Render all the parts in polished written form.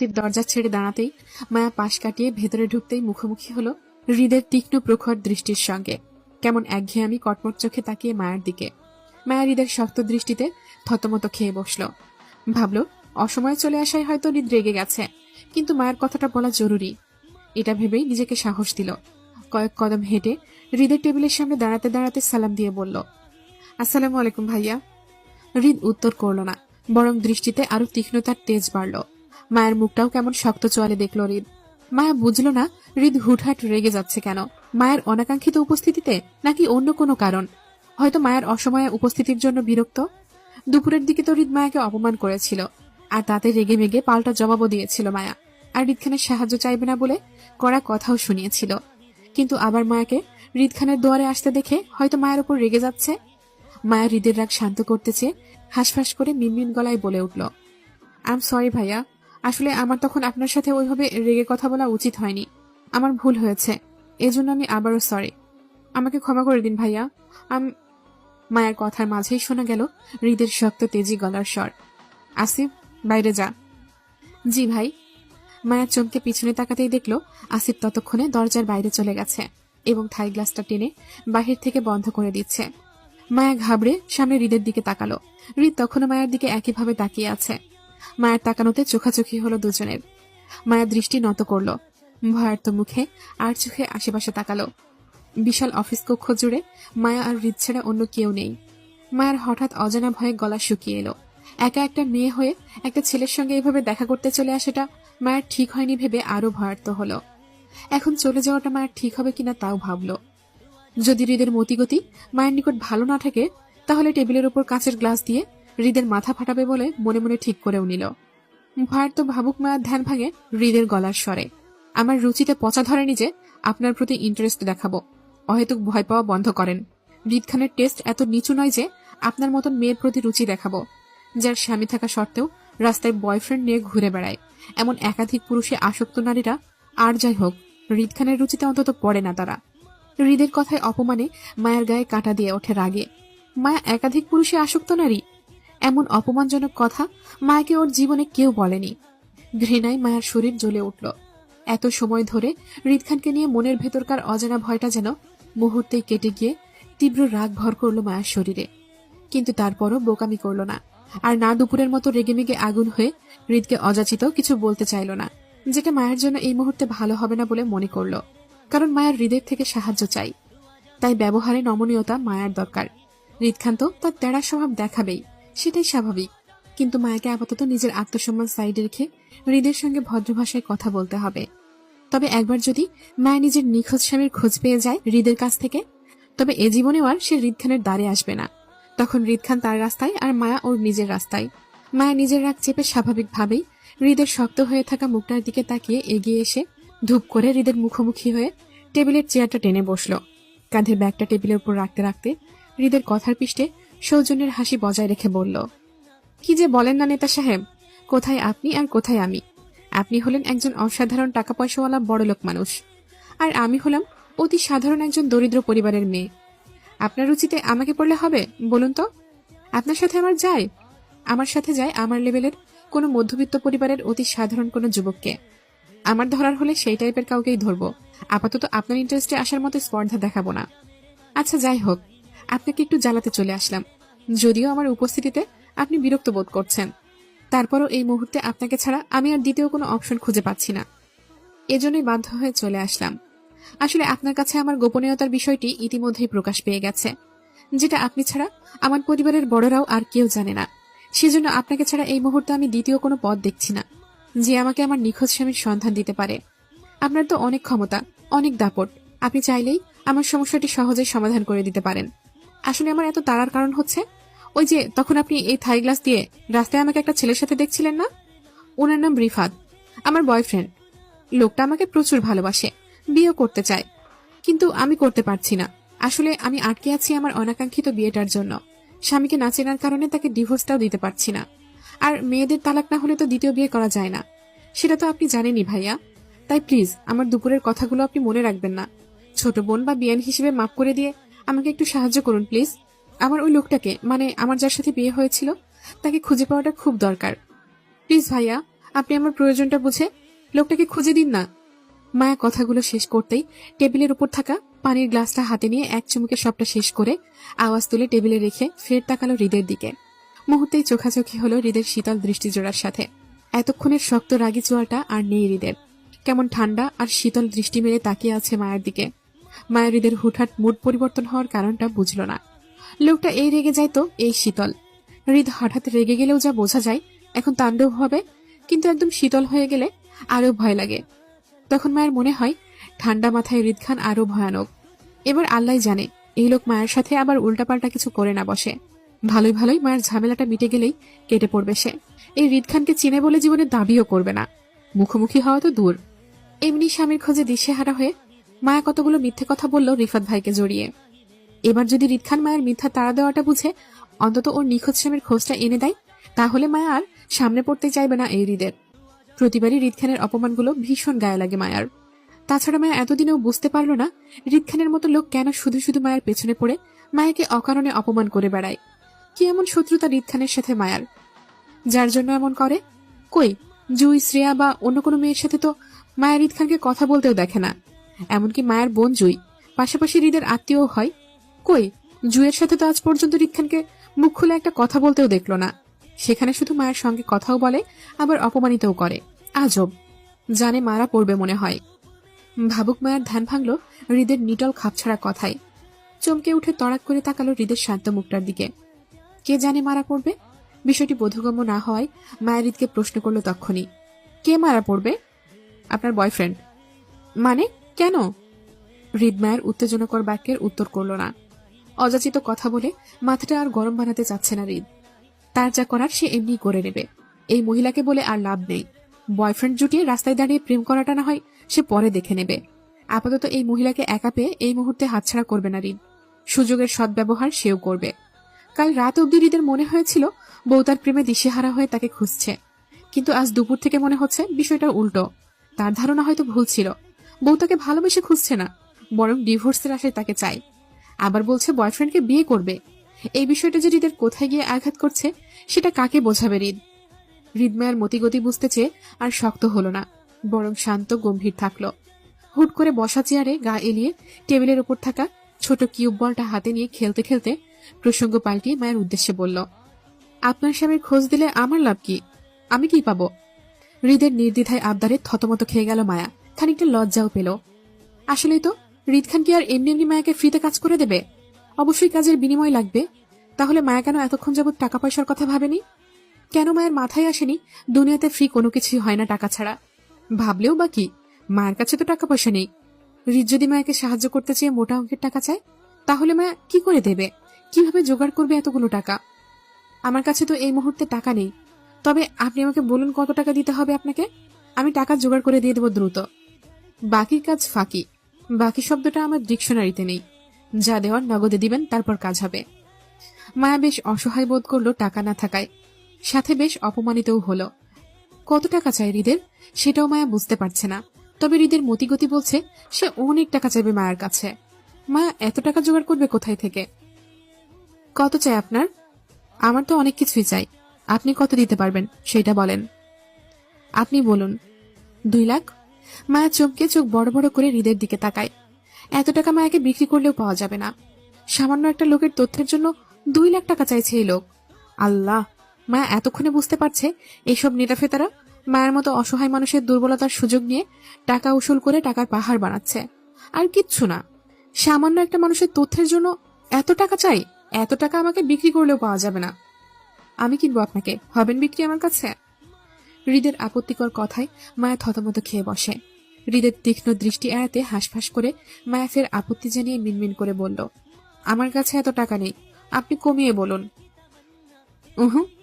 আসিফ দরজা ছেড়ে দাঁড়াতেই মায়া পাশ কাটিয়ে ভেতরে ঢুকতেই মুখোমুখি হলো হৃদের তীক্ষ্ণ প্রখর দৃষ্টির সঙ্গে। কেমন একঘেয়েমি কটমট চোখে তাকিয়ে মায়ের দিকে। মায়া হৃদের শক্ত দৃষ্টিতে থতমত খেয়ে বসল। ভাবল অসময়ে চলে আসায় হয়তো হৃদ রেগে গেছে, কিন্তু মায়ের কথাটা বলা জরুরি। এটা ভেবেই নিজেকে সাহস দিল। কয়েক কদম হেঁটে হৃদের টেবিলের সামনে দাঁড়াতে দাঁড়াতে সালাম দিয়ে বলল, আসসালামু আলাইকুম ভাইয়া। হৃদ উত্তর করল না, বরং দৃষ্টিতে আরো তীক্ষ্ণতার তেজ বাড়ল। মায়ের মুখটাও কেমন শক্ত চোয়ালে দেখল হৃদ। মায়া বুঝল না হৃদ হুটহাট রেগে যাচ্ছে কেন। মায়ের অনাকাঙ্ক্ষিত উপস্থিতিতে নাকি অন্য কোনো কারণ। হয়তো মায়ের অসময়ে উপস্থিতির জন্য বিরক্ত। দুপুরের দিকে তো হৃদ মায়াকে অপমান করেছিল, আর তাতে রেগে মেগে পাল্টা জবাবও দিয়েছিল মায়া। আর হৃদ খানের সাহায্য চাইবে না বলে কড়া কথাও শুনিয়েছিল। কিন্তু আবার মায়াকে হৃদ খানের দুয়ারে আসতে দেখে হয়তো মায়ের উপর রেগে যাচ্ছে। মায়া হৃদের রাগ শান্ত করতে চেয়ে হাঁসফাঁস করে মিনমিন গলায় বলে উঠল, আই এম সরি ভাইয়া, আসলে আমার তখন আপনার সাথে ওইভাবে রেগে কথা বলা উচিত হয়নি। আমার ভুল হয়েছে, এজন্য আমি আবারও সরি। আমাকে ক্ষমা করে দিন ভাইয়া। মায়ের কথার মাঝেই শোনা গেল হৃদের শক্ত তেজি গলার স্বর, আসিফ বাইরে যা। জি ভাই। মায়া চমকে পিছনে তাকাতেই দেখল আসিফ ততক্ষণে দরজার বাইরে চলে গেছে এবং থাই গ্লাসটা টেনে বাহির থেকে বন্ধ করে দিচ্ছে। মায়া ঘাবড়ে সামনে হৃদের দিকে তাকালো। হৃদ তখনও মায়ের দিকে একইভাবে তাকিয়ে আছে। মায়ের তাকানোতে চোখাচোখি হলো দুজনের। মায়া দৃষ্টি নত করল, ভয়ার্ত মুখে আর চোখে আশেপাশে তাকালো। বিশাল অফিস কক্ষ জুড়ে মায়া আর হৃদ ছাড়া অন্য কেউ নেই। মায়ের হঠাৎ অজানা ভয়ে গলা শুকিয়ে এলো। একা একটা মেয়ে হয়ে একটা ছেলের সঙ্গে এভাবে দেখা করতে চলে আসাটা মায়ের ঠিক হয়নি ভেবে আরো ভয়ার্ত হলো। এখন চলে যাওয়াটা মায়ের ঠিক হবে কিনা তাও ভাবল। যদি হৃদের মতিগতি মায়ের নিকট ভালো না থাকে, তাহলে টেবিলের উপর কাঁচের গ্লাস দিয়ে হৃদের মাথা ফাটাবে বলে মনে মনে ঠিক করেও নিল। ভয়ার্ত ভাবুক মায়ের ধ্যান ভাঙে হৃদের গলার স্বরে, আমার রুচিতে পচা ধরেনি যে আপনার প্রতি ইন্টারেস্ট দেখাবো। অহেতুক ভয় পাওয়া বন্ধ করেন। হৃদ খানের টেস্ট এত নিচু নয় যে আপনার মতন মেয়ের প্রতি রুচি দেখাবো, যার স্বামী থাকা সত্ত্বেও রাস্তায় বয়ফ্রেন্ড নিয়ে ঘুরে বেড়ায়। এমন একাধিক পুরুষে আসক্ত নারীরা, আর যাই হোক, হৃদ খানের রুচিতে অন্তত পড়ে না তারা। হৃদের কথায় অপমানে মায়ের গায়ে কাঁটা দিয়ে ওঠে রাগে। মায়া একাধিক পুরুষে আসক্ত নারী? এমন অপমানজনক কথা মায়াকে ওর জীবনে কেউ বলেনি। ঘৃণায় মায়ার শরীর জ্বলে উঠল। এত সময় ধরে হৃদ খানকে নিয়ে মনের ভেতরকার অজানা ভয়টা যেন মুহূর্তেই কেটে গিয়ে তীব্র রাগ ভর করল মায়ের শরীরে। কিন্তু তারপরও বোকামি করল না, আর না দুপুরের মতো রেগেমেগে আগুন হয়ে হৃদকে অযাচিত কিছু বলতে চাইল না, যেটা মায়ের জন্য এই মুহূর্তে ভালো হবে না বলে মনে করল। কারণ মায়ের হৃদের থেকে সাহায্য চাই, তাই ব্যবহারে নমনীয়তা মায়ার দরকার। হৃদ খান তো তার তেড়া স্বভাব দেখাবেই, সেটাই স্বাভাবিক। কিন্তু মায়াকে আপাতত নিজের আত্মসম্মান সাইডে রেখে হৃদের সঙ্গে ভদ্র ভাষায় কথা বলতে হবে। তবে একবার যদি মায়া নিজের নিখোঁজ স্বামীর খোঁজ পেয়ে যায় হৃদের কাছ থেকে, তবে এ জীবনেও আর সে হৃদ খানের দ্বারে আসবে না। তখন হৃদ খান তার রাস্তায় আর মায়া ওর নিজের রাস্তায়। মায়া নিজের রাগ চেপে স্বাভাবিকভাবেই হৃদের শক্ত হয়ে থাকা মুখটার দিকে তাকিয়ে এগিয়ে এসে ধূপ করে হৃদের মুখোমুখি হয়ে টেবিলের চেয়ারটা টেনে বসল। কাঁধের ব্যাগটা টেবিলের উপর রাখতে রাখতে হৃদের কথার পিষ্টে সৌজন্যের হাসি বজায় রেখে বলল, কি যে বলেন না নেতা সাহেব, কোথায় আপনি আর কোথায় আমি? আপনি হলেন একজন অসাধারণ টাকা পয়সাওয়ালা বড়লোক মানুষ, আর আমি হলাম অতি সাধারণ একজন দরিদ্র পরিবারের মেয়ে। আপনার রুচিতে আমাকে পড়লে হবে বলুন তো? আপনার সাথে আমার যায়? আমার সাথে যায় আমার লেভেলের কোনো মধ্যবিত্ত পরিবারের অতি সাধারণ কোনো যুবককে। আমার ধরার হলে সেই টাইপের কাউকেই ধরবো। আপাতত আপনার ইন্টারেস্টে আসার মতো স্পর্ধা দেখাবো না। আচ্ছা যাই হোক, আপনাকে একটু জ্বালাতে চলে আসলাম। যদিও আমার উপস্থিতিতে আপনি বিরক্ত বোধ করছেন, তারপরও এই মুহূর্তে আপনাকে ছাড়া আমি আর দ্বিতীয় কোনো অপশন খুঁজে পাচ্ছি না। এজন্যই বাধ্য হয়ে চলে আসলাম। আসলে আপনার কাছে আমার গোপনীয়তার বিষয়টি ইতিমধ্যেই প্রকাশ পেয়ে গেছে, যেটা আপনি ছাড়া আমার পরিবারের বড়রাও আর কেউ জানে না। সেজন্য আপনাকে ছাড়া এই মুহূর্তে আমি দ্বিতীয় কোনো পথ দেখছি না যে আমাকে আমার নিখোঁজ স্বামীর সন্ধান দিতে পারে। আপনার তো অনেক ক্ষমতা, অনেক দাপট। আপনি চাইলেই আমার সমস্যাটি সহজেই সমাধান করে দিতে পারেন। আসলে আমার এত তাড়ার কারণ হচ্ছে, ওই যে তখন আপনি এই থাই গ্লাস দিয়ে রাস্তায় আমাকে একটা ছেলের সাথে দেখছিলেন না? ওনার নাম রিফাত, আমার বয়ফ্রেন্ড। লোকটা আমাকে প্রচুর ভালোবাসে, বিয়ে করতে চায়, কিন্তু আমি করতে পারছি না। আসলে আমি আটকে আছি আমার অনাকাঙ্ক্ষিত বিয়েটার জন্য। স্বামীকে না চেনার কারণে তাকে ডিভোর্সটাও দিতে পারছি না। আর মেয়েদের তালাক না হলে তো দ্বিতীয় বিয়ে করা যায় না, সেটা তো আপনি জানেনই ভাইয়া। তাই প্লিজ আমার দুপুরের কথাগুলো আপনি মনে রাখবেন না। ছোট বোন বা বিয়ান হিসেবে মাফ করে দিয়ে আমাকে একটু সাহায্য করুন প্লিজ। আমার ওই লোকটাকে, মানে আমার যার সাথে বিয়ে হয়েছিল, তাকে খুঁজে পাওয়াটা খুব দরকার। প্লিজ ভাইয়া, আপনি আমার প্রয়োজনটা বুঝে লোকটাকে খুঁজে দিন না। মায়া কথাগুলো শেষ করতেই টেবিলের উপর থাকা পানির গ্লাসটা হাতে নিয়ে এক চুমুকে সবটা শেষ করে আওয়াজ তুলে টেবিলে রেখে ফের তাকালো হৃদের দিকে। মুহূর্তেই চোখাচোখি হলো হৃদের শীতল দৃষ্টিজোড়ার সাথে। এতক্ষণের শক্ত রাগী চোয়ালটা আর নেই হৃদের। কেমন ঠান্ডা আর শীতল দৃষ্টি মেরে তাকিয়ে আছে মায়ের দিকে। মায়ের হৃদের হুটহাট মুড পরিবর্তন হওয়ার কারণটা বুঝল না। লোকটা এই রেগে যায় তো এই শীতল। হৃদ হঠাৎ রেগে গেলেও যা বোঝা যায় এখন তাণ্ডব হবে, কিন্তু একদম শীতল হয়ে গেলে আরো ভয় লাগে। তখন মায়ের মনে হয় ঠান্ডা মাথায় হৃদ খান আরো ভয়ানক। এবার আল্লাহ জানে এই লোক মায়ের সাথে আবার উল্টাপাল্টা কিছু করে না বসে। ভালোই ভালোই মায়ের ঝামেলাটা মিটে গেলেই কেটে পড়বে সে। এই হৃদ খানকে চিনে বলে জীবনে দাবিও করবে না, মুখোমুখি হওয়া তো দূর। এমনি স্বামীর খোঁজে দিশেহারা হয়ে মায়া কতগুলো মিথ্যে কথা বলল রিফাত ভাইকে জড়িয়ে। এবার যদি হৃদ খান মায়ের মিথ্যা তাড়া দেওয়াটা বুঝে অন্তত ওর নিখোঁজ স্বামীর খোঁজটা এনে দেয়, তাহলে মায়া আর সামনে পড়তে চাইবে না এই হৃদের। প্রতিবারই হৃদ খানের অপমানগুলো ভীষণ গায়ে লাগে মায়ার। তাছাড়া মায়া এতদিনেও বুঝতে পারল না হৃদ খানের মতো লোক কেন শুধু শুধু মায়ের পেছনে পড়ে মায়াকে অকারণে অপমান করে বেড়ায়। কি এমন শত্রুতা হৃদ খানের সাথে মায়ার, যার জন্য এমন করে? কই, জুই, শ্রেয়া বা অন্য কোনো মেয়ের সাথে তো মায়ের হৃদ খানকে কথা বলতেও দেখে না। এমনকি মায়ের বোন জুই পাশাপাশি হৃদের আত্মীয় হয়। কই, জুইয়ের সাথে তো আজ পর্যন্ত হৃদ খানকে মুখ খুলে একটা কথা বলতেও দেখলো না। সেখানে শুধু মায়ের সঙ্গে কথাও বলে, আবার অপমানিতও করে। আজব, জানে মারা পড়বে মনে হয়। ভাবুক মায়ের ধ্যান ভাঙল হৃদের নিটল খাপছাড়া কথায়। চমকে উঠে তড়াক করে তাকালো হৃদের শান্ত মুখটার দিকে। কে জানে মারা পড়বে? বিষয়টি বোধগম্য না হওয়ায় মায়ের হৃদকে প্রশ্ন করলো তক্ষণি। কে মারা পড়বে? আপনার বয়ফ্রেন্ড। মানে কেন? হৃদ মায়ের উত্তেজনাকর বাক্যের উত্তর করল না। অযাচিত কথা বলে মাথাটা আর গরম বানাতে চাচ্ছে না হৃদ। তার যা করার সে এমনি করে নেবে। এই মহিলাকে বলে আর লাভ নেই। বয়ফ্রেন্ড জুটিয়ে রাস্তায় দাঁড়িয়ে প্রেম করাটা না হয় সে পরে দেখে নেবে। আপাতত এই মহিলাকে একা পেয়ে এই মুহূর্তে হাতছাড়া করবে না হৃদ। সুযোগের সদ্ব্যবহার সেও করবে। কাল রাত অব্দি হৃদের মনে হয়েছিল বউ তার প্রেমে দিশেহারা হয়ে তাকে খুঁজছে, কিন্তু আজ দুপুর থেকে মনে হচ্ছে বিষয়টা উল্টো। তার ধারণা হয়তো ভুল ছিল। বউ তাকে ভালোবেসে খুঁজছে না, বরং ডিভোর্সের আশায় তাকে চায়। আবার বলছে বয়ফ্রেন্ডকে বিয়ে করবে। এই বিষয়টা যে হৃদের কোথায় গিয়ে আঘাত করছে সেটা কাকে বোঝাবে হৃদ? হৃদ মায়ের মতিগতি বুঝতে চেয়ে আর শক্ত হলো না, বরং শান্ত গম্ভীর থাকলো। হুট করে বসা চেয়ারে গা এলিয়ে টেবিলের উপর থাকা ছোট কিউব বলটা হাতে নিয়ে খেলতে খেলতে প্রসঙ্গ পাল্টিয়ে মায়ের উদ্দেশ্যে বলল, আপনার স্বামীর খোঁজ দিলে আমার লাভ কি? আমি কি পাবো? হৃদের নির্দ্বিধায় আবদারে থতমত খেয়ে গেল মায়া, খানিকটা লজ্জাও পেল। আসলেই তো হৃদ খান কি আর এমনি এমনি মায়াকে ফ্রিতে কাজ করে দেবে? অবশ্যই কাজের বিনিময় লাগবে। তাহলে মায়া কেন এতক্ষণ যাবৎ টাকা পয়সার কথা ভাবেনি? কেন মায়ের মাথায় আসেনি দুনিয়াতে ফ্রি কোনো কিছুই হয় না টাকা ছাড়া? ভাবলেও বা কি, মায়ের কাছে তো টাকা পয়সা নেই। হৃদ যদি মায়াকে সাহায্য করতে চেয়ে মোটা অঙ্কের টাকা চায়, তাহলে মায়া কি করে দেবে? কিভাবে জোগাড় করবে এতগুলো টাকা? আমার কাছে তো এই মুহূর্তে টাকা নেই। তবে আপনি আমাকে বলুন কত টাকা দিতে হবে আপনাকে, আমি টাকা জোগাড় করে দিয়ে দেবো দ্রুত। বাকির কাজ ফাঁকি, বাকি শব্দটা আমার ডিকশনারিতে নেই। যা দেওয়ার নগদে দিবেন, তারপর কাজ হবে। মায়া বেশ অসহায় বোধ করলো টাকা না থাকায়, সাথে বেশ অপমানিতও হলো। কত টাকা চাই হৃদের সেটাও মায়া বুঝতে পারছে না। তবে হৃদের মতিগতি বলছে সে অনেক টাকা চাইবে মায়ের কাছে। মায়া এত টাকা জোগাড় করবে কোথায় থেকে? কত চাই আপনার? আমার তো অনেক কিছুই চাই, আপনি কত দিতে পারবেন সেটা বলেন। আপনি বলুন। 2 লাখ। মায়া চমকে চোখ বড় বড় করে হৃদের দিকে তাকায়। এত টাকা মায়াকে বিক্রি করলেও পাওয়া যাবে না। সামান্য একটা লোকের তথ্যের জন্য 2 লাখ টাকা চাইছে এই লোক। আল্লাহ! মায়া এতক্ষণে বুঝতে পারছে এইসব নেতাফেতারা মায়ের মতো অসহায় মানুষের দুর্বলতার সুযোগ নিয়ে টাকা উসুল করে টাকার পাহাড় বানাচ্ছে। আর কিচ্ছু না, সামান্য একটা মানুষের তথ্যের জন্য এত টাকা চাই? এত টাকা আমাকে বিক্রি করলেও পাওয়া যাবে না। আমি কিনবো আপনাকে, হবেন বিক্রি আমার কাছে? হৃদের আপত্তিকর কথায় মায়া থতমত খেয়ে বসে। হৃদের তীক্ষ্ণ দৃষ্টি এড়াতে হাঁসফাঁস করে মায়া ফের আপত্তি জানিয়ে মিনমিন করে বলল, আমার কাছে এত টাকা নেই, আপনি কমিয়ে বলুন।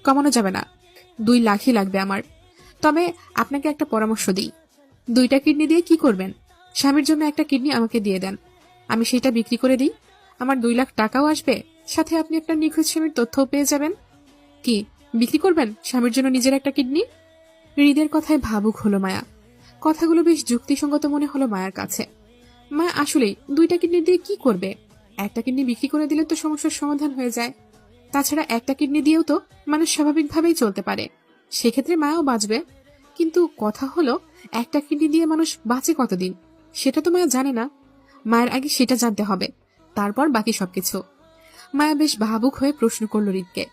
কমানো যাবে না, 2 লাখই লাগবে আমার। তবে আপনাকে একটা পরামর্শ দিই, 2টা কিডনি দিয়ে কি করবেন? স্বামীর জন্য একটা কিডনি আমাকে দিয়ে দেন, আমি সেটা বিক্রি করে দিই। আমার 2 লাখ টাকাও আসবে, সাথে আপনি আপনার নিখোঁজ স্বামীর তথ্যও পেয়ে যাবেন। কি বিক্রি করবেন স্বামীর জন্য নিজের একটা কিডনি? হৃদের কথায় ভাবুক হলো মায়া। কথাগুলো বেশ যুক্তিসঙ্গত মনে হলো মায়ের কাছে। মায়া আসলেই 2টা কিডনি দিয়ে কি করবে? একটা কিডনি বিক্রি করে দিলে তো সমস্যার সমাধান হয়ে যায়। তাছাড়া একটা কিডনি দিয়েও তো মানুষ স্বাভাবিকভাবেই চলতে পারে, সেক্ষেত্রে মায়াও বাঁচবে। কিন্তু কথা হলো, একটা কিডনি দিয়ে মানুষ বাঁচে কতদিন সেটা তো মায়া জানে না। মায়ের আগে সেটা জানতে হবে, তারপর বাকি সবকিছু। মায়া বেশ ভাবুক হয়ে প্রশ্ন করল হৃদকে,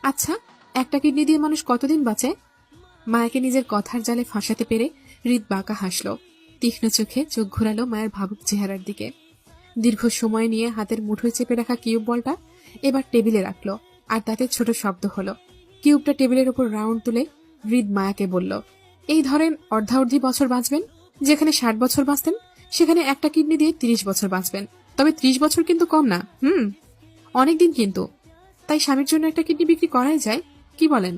আচ্ছা, একটা কিডনি দিয়ে মানুষ কতদিন বাঁচে? মায়াকে নিজের কথার জালে ফাঁসাতে পেরে হৃদ বাঁকা হাসল। তীক্ষ্ণ চোখে চোখ ঘোরালো মায়ের ভাবুক চেহারার দিকে। দীর্ঘ সময় নিয়ে হাতের মুঠোয় চেপে রাখা কিউব বলটা এবার টেবিলে রাখলো, আর তাতে ছোট শব্দ হলো। কিউবটা টেবিলের উপর রাউন্ড তুলে হৃদ মায়াকে বলল, এই ধরেন অর্ধাঅর্ধি বছর বাঁচবেন। যেখানে 60 বছর বাঁচতেন সেখানে একটা কিডনি দিয়ে 30 বছর বাঁচবেন। তবে 30 বছর কিন্তু কম না, অনেকদিন কিন্তু। তাই স্বামীর জন্য একটা কিডনি বিক্রি করাই যায়, কি বলেন?